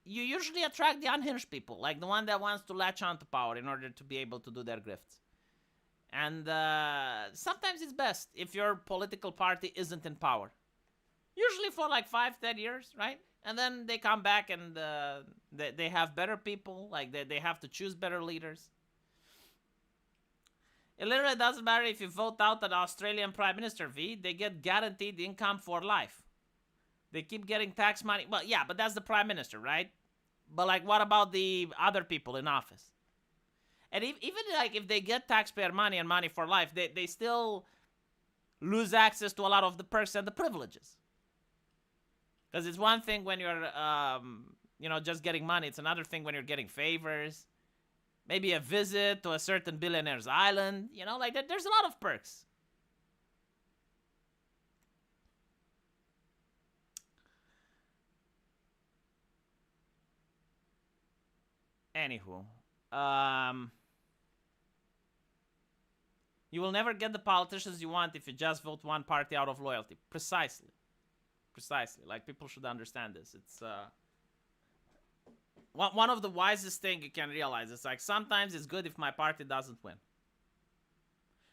you usually attract the unhinged people, like the one that wants to latch on to power in order to be able to do their grifts. And sometimes it's best if your political party isn't in power. Usually for like 5-10 years, right? And then they come back and they have better people, like they have to choose better leaders. It literally doesn't matter if you vote out an Australian Prime Minister, V. They get guaranteed income for life. They keep getting tax money. Well, yeah, but that's the Prime Minister, right? But like, what about the other people in office? And even like if they get taxpayer money and money for life, they still lose access to a lot of the perks and the privileges. Because it's one thing when you're, just getting money. It's another thing when you're getting favors. Maybe a visit to a certain billionaire's island. Like there's a lot of perks. Anywho. You will never get the politicians you want if you just vote one party out of loyalty. Precisely. Like, people should understand this. It's, one of the wisest things you can realize is like sometimes it's good if my party doesn't win.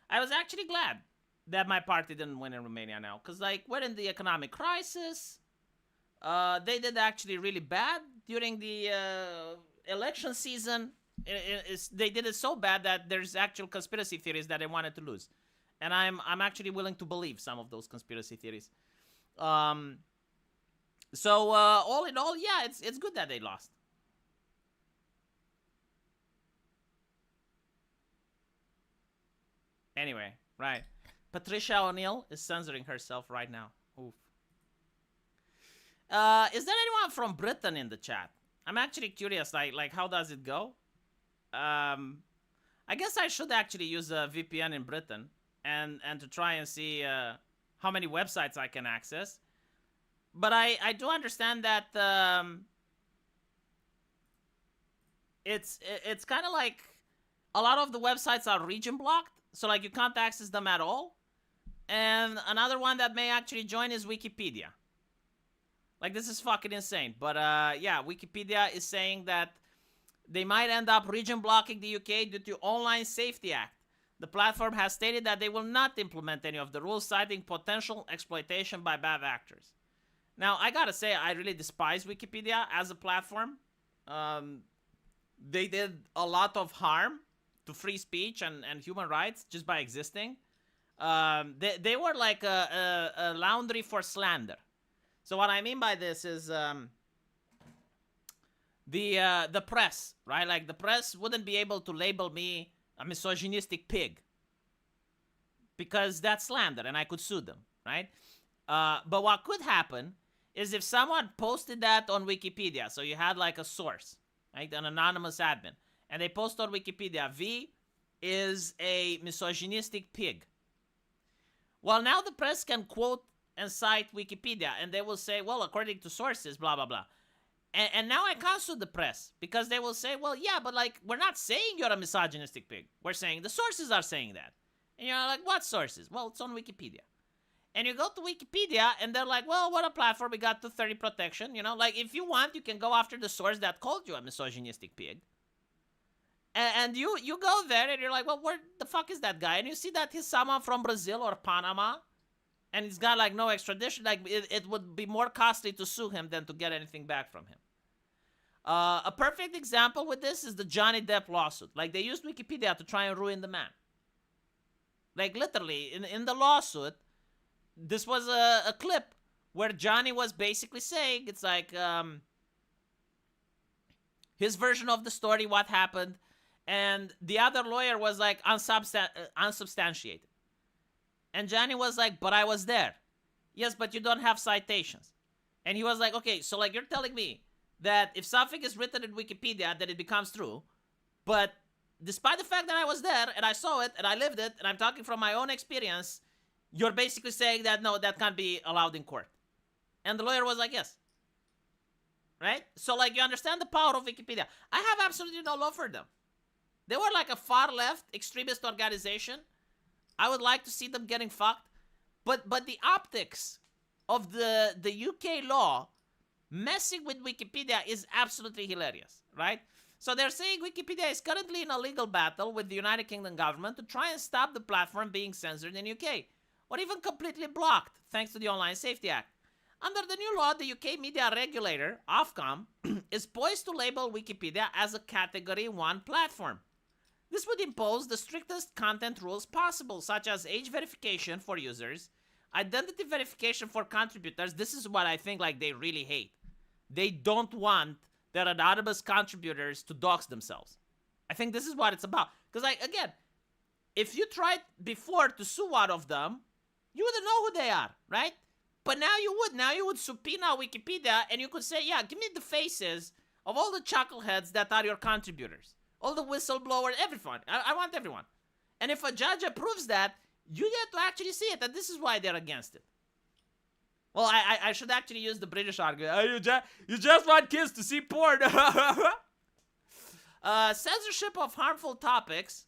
I was actually glad that my party didn't win in Romania now, because like we're in the economic crisis. They did actually really bad during the election season. They did it so bad that there's actual conspiracy theories that they wanted to lose, and I'm actually willing to believe some of those conspiracy theories. So all in all, yeah, it's good that they lost. Anyway, right. Patricia O'Neill is censoring herself right now. Oof. Is there anyone from Britain in the chat? I'm actually curious, like how does it go? I guess I should actually use a VPN in Britain and to try and see how many websites I can access. But I do understand that it's kind of like a lot of the websites are region blocked, so like you can't access them at all. And another one that may actually join is Wikipedia. Like, this is fucking insane. But yeah, Wikipedia is saying that they might end up region blocking the UK due to Online Safety Act. The platform has stated that they will not implement any of the rules, citing potential exploitation by bad actors. Now, I gotta say, I really despise Wikipedia as a platform. They did a lot of harm to free speech and human rights just by existing. They were like a laundry for slander. So what I mean by this is the press, right? Like, the press wouldn't be able to label me a misogynistic pig because that's slander and I could sue them, right? But what could happen is if someone posted that on Wikipedia, so you had like a source, right, an anonymous admin, and they post on Wikipedia, V is a misogynistic pig. Well, now the press can quote and cite Wikipedia, and they will say, well, according to sources, blah, blah, blah. And now I can't sue the press, because they will say, well, yeah, but like, we're not saying you're a misogynistic pig. We're saying the sources are saying that. And you're like, what sources? Well, it's on Wikipedia. And you go to Wikipedia, and they're like, well, what a platform, we got 230 protection, Like, if you want, you can go after the source that called you a misogynistic pig. And you go there, and you're like, well, where the fuck is that guy? And you see that he's someone from Brazil or Panama, and he's got, like, no extradition. Like, it would be more costly to sue him than to get anything back from him. A perfect example with this is the Johnny Depp lawsuit. Like, they used Wikipedia to try and ruin the man. Like, literally, in the lawsuit, this was a clip where Johnny was basically saying, it's like, his version of the story, what happened, and the other lawyer was like, unsubstantiated. And Johnny was like, but I was there. Yes, but you don't have citations. And he was like, okay, so like, you're telling me that if something is written in Wikipedia, that it becomes true, but despite the fact that I was there, and I saw it, and I lived it, and I'm talking from my own experience, you're basically saying that, no, that can't be allowed in court. And the lawyer was like, yes. Right? So, like, you understand the power of Wikipedia. I have absolutely no love for them. They were like a far-left extremist organization I would like to see them getting fucked. But the optics of the UK law messing with Wikipedia is absolutely hilarious, right? So they're saying Wikipedia is currently in a legal battle with the United Kingdom government to try and stop the platform being censored in UK, or even completely blocked, thanks to the Online Safety Act. Under the new law, the UK media regulator, Ofcom, is poised to label Wikipedia as a Category 1 platform. This would impose the strictest content rules possible, such as age verification for users, identity verification for contributors. This is what I think like they really hate. They don't want their anonymous contributors to dox themselves. I think this is what it's about. Because, like, again, if you tried before to sue one of them, you wouldn't know who they are, right? But now you would. Now you would subpoena Wikipedia and you could say, yeah, give me the faces of all the chuckleheads that are your contributors. All the whistleblowers, everyone. I want everyone. And if a judge approves that, you get to actually see it. And this is why they're against it. Well, I should actually use the British argument. You just want kids to see porn. Censorship of harmful topics.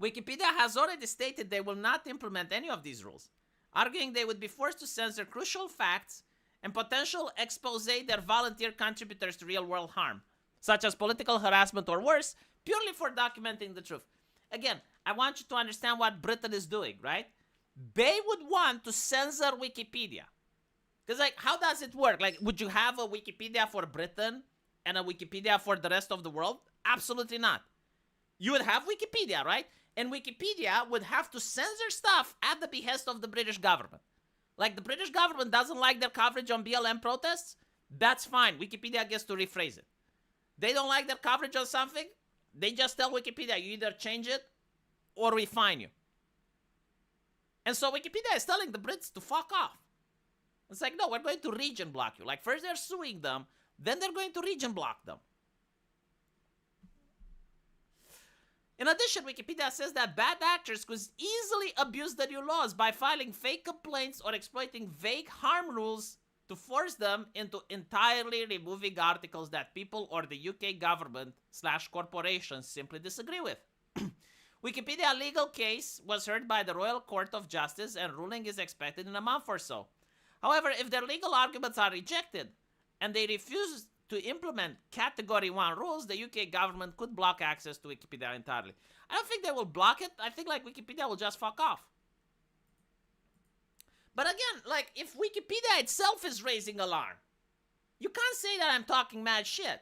Wikipedia has already stated they will not implement any of these rules, arguing they would be forced to censor crucial facts and potential expose their volunteer contributors to real-world harm, such as political harassment or worse, purely for documenting the truth. Again, I want you to understand what Britain is doing, right? They would want to censor Wikipedia. Because, like, how does it work? Like, would you have a Wikipedia for Britain and a Wikipedia for the rest of the world? Absolutely not. You would have Wikipedia, right? And Wikipedia would have to censor stuff at the behest of the British government. Like, the British government doesn't like their coverage on BLM protests? That's fine. Wikipedia gets to rephrase it. They don't like their coverage on something? They just tell Wikipedia, you either change it or we fine you. And so Wikipedia is telling the Brits to fuck off. It's like, no, we're going to region block you. Like, first they're suing them, then they're going to region block them. In addition, Wikipedia says that bad actors could easily abuse the new laws by filing fake complaints or exploiting vague harm rules to force them into entirely removing articles that people or the UK government/corporations simply disagree with. Wikipedia legal case was heard by the Royal Court of Justice and ruling is expected in a month or so. However, if their legal arguments are rejected and they refuse to implement Category 1 rules, the UK government could block access to Wikipedia entirely. I don't think they will block it. I think, like, Wikipedia will just fuck off. But again, like, if Wikipedia itself is raising alarm, you can't say that I'm talking mad shit.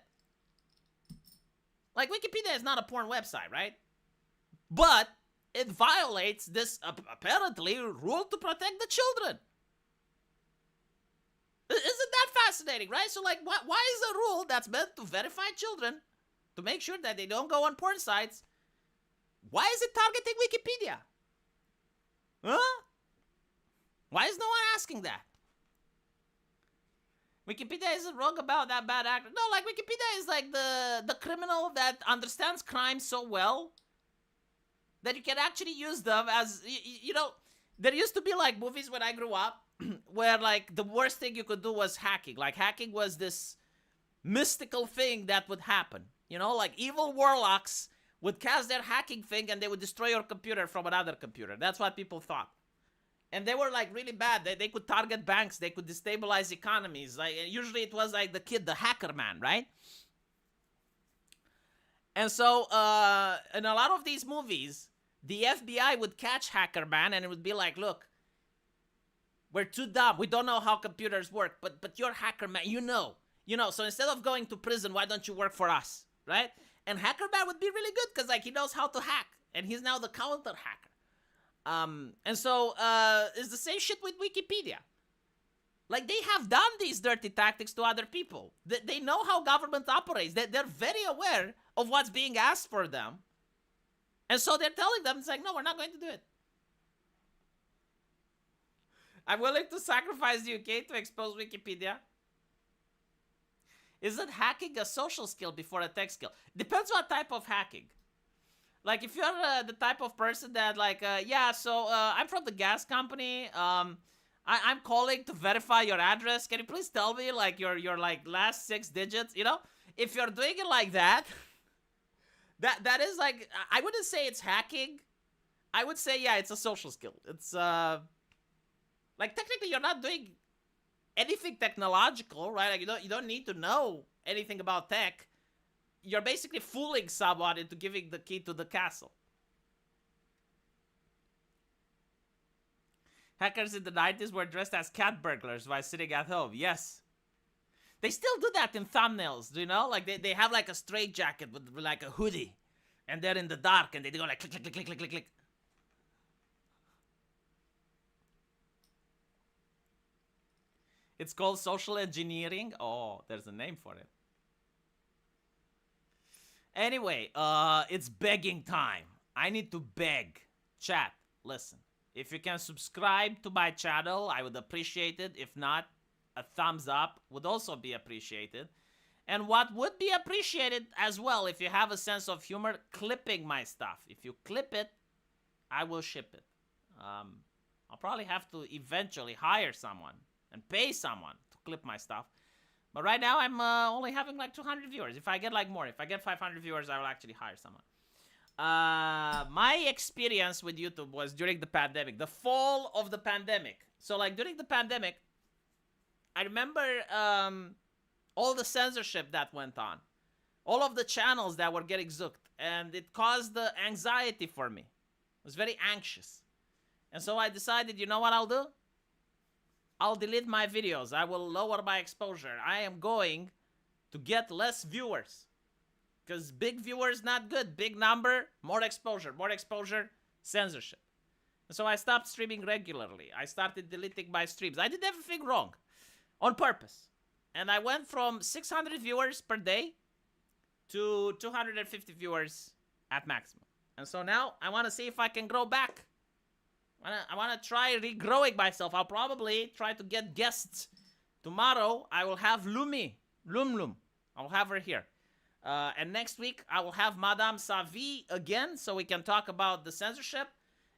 Like, Wikipedia is not a porn website, right? But it violates this, apparently, rule to protect the children. Isn't that fascinating, right? So, like, why is a rule that's meant to verify children, to make sure that they don't go on porn sites, why is it targeting Wikipedia? Huh? Why is no one asking that? Wikipedia isn't wrong about that bad actor. No, like, Wikipedia is like the criminal that understands crime so well that you can actually use them as, you know, there used to be, like, movies when I grew up where, like, the worst thing you could do was hacking. Like, hacking was this mystical thing that would happen. You know, like, evil warlocks would cast their hacking thing and they would destroy your computer from another computer. That's what people thought. And they were, like, really bad. They could target banks. They could destabilize economies. Like, usually it was, like, the kid, the hacker man, right? And so, in a lot of these movies, the FBI would catch hacker man and it would be like, look, we're too dumb. We don't know how computers work, but you're hacker man. You know. So instead of going to prison, why don't you work for us, right? And hacker man would be really good because, like, he knows how to hack, and he's now the counter hacker. And so it's the same shit with Wikipedia. Like, they have done these dirty tactics to other people. They know how government operates. They're very aware of what's being asked for them. And so they're telling them, it's like, no, we're not going to do it. I'm willing to sacrifice the UK to expose Wikipedia. Isn't hacking a social skill before a tech skill? Depends what type of hacking. Like, if you're the type of person that, like, I'm from the gas company. I'm calling to verify your address. Can you please tell me, like, your like, last 6 digits? You know? If you're doing it like that, that is, like, I wouldn't say it's hacking. I would say, yeah, it's a social skill. It's like technically you're not doing anything technological, right? Like you don't need to know anything about tech. You're basically fooling someone into giving the key to the castle. Hackers in the 90s were dressed as cat burglars while sitting at home. Yes. They still do that in thumbnails, do you know? Like they have like a straight jacket with like a hoodie. And they're in the dark and they go like click, click, click, click, click, click, click. It's called social engineering. Oh, there's a name for it. Anyway, it's begging time. I need to beg. Chat, listen. If you can subscribe to my channel, I would appreciate it. If not, a thumbs up would also be appreciated. And what would be appreciated as well, if you have a sense of humor, clipping my stuff. If you clip it, I will ship it. I'll probably have to eventually hire someone and pay someone to clip my stuff. But right now, I'm only having like 200 viewers. If I get like more, if I get 500 viewers, I will actually hire someone. My experience with YouTube was during the pandemic, the fall of the pandemic. So like during the pandemic, I remember all the censorship that went on, all of the channels that were getting zooked, and it caused the anxiety for me. I was very anxious. And so I decided, you know what I'll do? I'll delete my videos. I will lower my exposure. I am going to get less viewers. Because big viewers, not good. Big number, more exposure. More exposure, censorship. And so I stopped streaming regularly. I started deleting my streams. I did everything wrong. On purpose. And I went from 600 viewers per day to 250 viewers at maximum. And so now I want to see if I can grow back. I want to try regrowing myself. I'll probably try to get guests. Tomorrow, I will have Lumi. Lum. I'll have her here. And next week, I will have Madame Savi again, so we can talk about the censorship.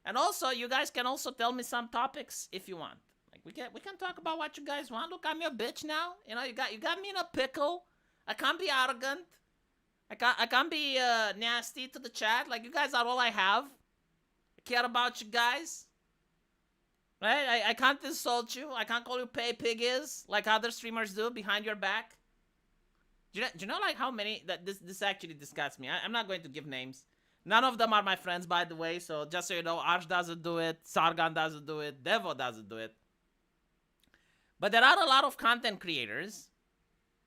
And also, you guys can also tell me some topics if you want. Like we can talk about what you guys want. Look, I'm your bitch now. You know, you got me in a pickle. I can't be arrogant. I can't be nasty to the chat. Like, you guys are all I have. I care about you guys. Right? I can't insult you. I can't call you pay piggies like other streamers do behind your back. Do you know like how many that this actually disgusts me? I'm not going to give names. None of them are my friends, by the way. So just so you know, Arch doesn't do it, Sargon doesn't do it, Devo doesn't do it. But there are a lot of content creators,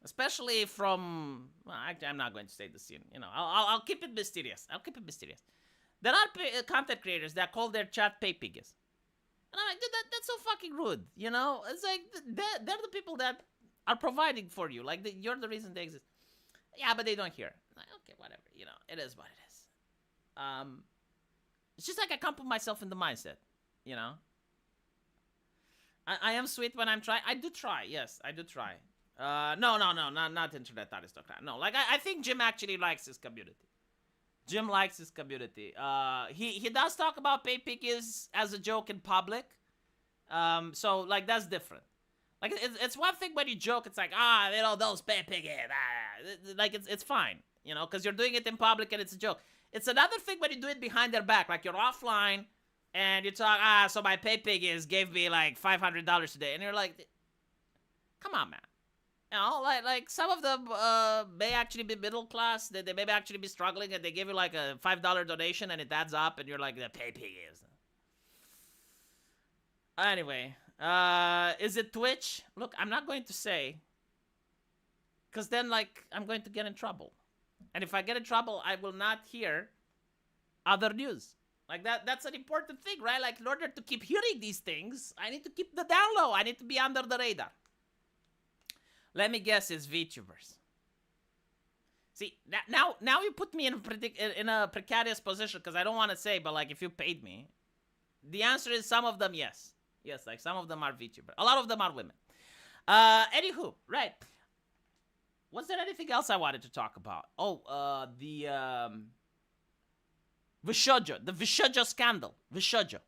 especially from. Well, actually, I'm not going to say the scene. You know, I'll keep it mysterious. I'll keep it mysterious. There are content creators that call their chat pay piggies. And I'm like, dude, that's so fucking rude, you know? It's like, they're the people that are providing for you. Like, you're the reason they exist. Yeah, but they don't hear. Like, okay, whatever, you know, it is what it is. It's just like I can't put myself in the mindset, you know? I am sweet when I'm trying. I do try, yes, I do try. No, not internet aristocrat. No, like, I think Jim actually likes his community. Jim likes his community. He does talk about pay piggies as a joke in public. So, like, that's different. Like, it's one thing when you joke, it's like, you know, those pay piggies. Like, it's fine, you know, because you're doing it in public and it's a joke. It's another thing when you do it behind their back. Like, you're offline and you talk, so my pay piggies gave me, like, $500 today. And you're like, come on, man. You know, like some of them may actually be middle class. They may actually be struggling, and they give you like a $5 donation, and it adds up, and you're like, the pay piggies. Anyway, is it Twitch? Look, I'm not going to say, because then like I'm going to get in trouble, and if I get in trouble, I will not hear other news. Like that's an important thing, right? Like in order to keep hearing these things, I need to keep the down low. I need to be under the radar. Let me guess, it's VTubers. See, now you put me in a precarious position because I don't want to say, but like if you paid me, the answer is some of them, yes. Yes, like some of them are VTubers. A lot of them are women. Anywho, right. Was there anything else I wanted to talk about? Oh, the Vishojo scandal. Vishojo.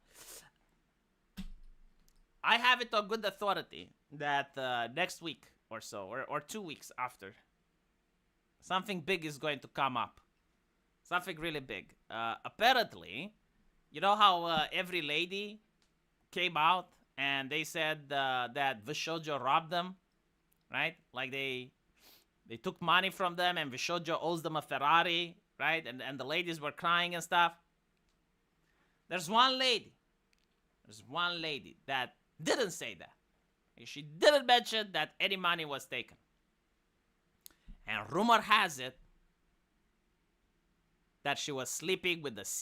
I have it on good authority that next week or so, or 2 weeks after, something big is going to come up. Something really big. Apparently, You know how every lady came out and they said that Vishojo robbed them, right? Like they took money from them and Vishojo owes them a Ferrari, right? And the ladies were crying and stuff. There's one lady that didn't say that. She didn't mention that any money was taken. And rumor has it that she was sleeping with the